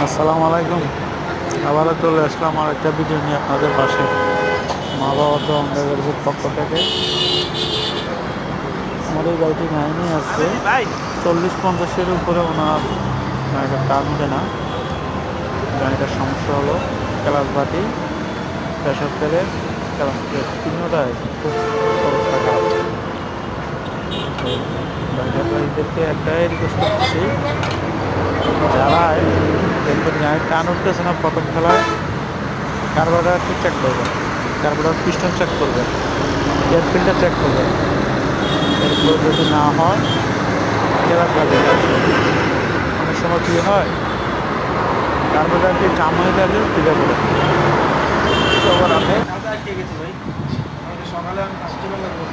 আসসালামু আলাইকুম। আবারও চলে আসলাম আর একটা ভিডিও নিয়ে আপনাদের পাশে। মা বাবা তো অন্ধকারের পক্ষ থেকে আমার এই গাড়িটি নাইনে আসছে 40-50-এর উপরে ওনার গাড়িটা টান ওঠে না। গাড়িটার সমস্যা হলো ক্লাস বাটি, প্রেশার তেলে ক্লাস প্লেট তিনটাই খুব অবস্থা খারাপ। তো গাড়িটাকে একটাই রিকোয়েস্ট করতেছি, যারা দেখবেন গাড়ি টান উঠতেছে না প্রথম খেলায়, কার্বোরেটরটি চেক করবেন, কার্বোরেটর পিস্টন চেক করবেন, এয়ার ফিল্টার চেক করবেন। এরপর যদি না হয় ক্লাচ বাজে আসবে। অনেক সময় কী হয়, কার্বোরেটরটি জাম হয়ে গেলে ফিরে পড়ে। খবর আপনি সকালে আমি কাস্টমার লাগবো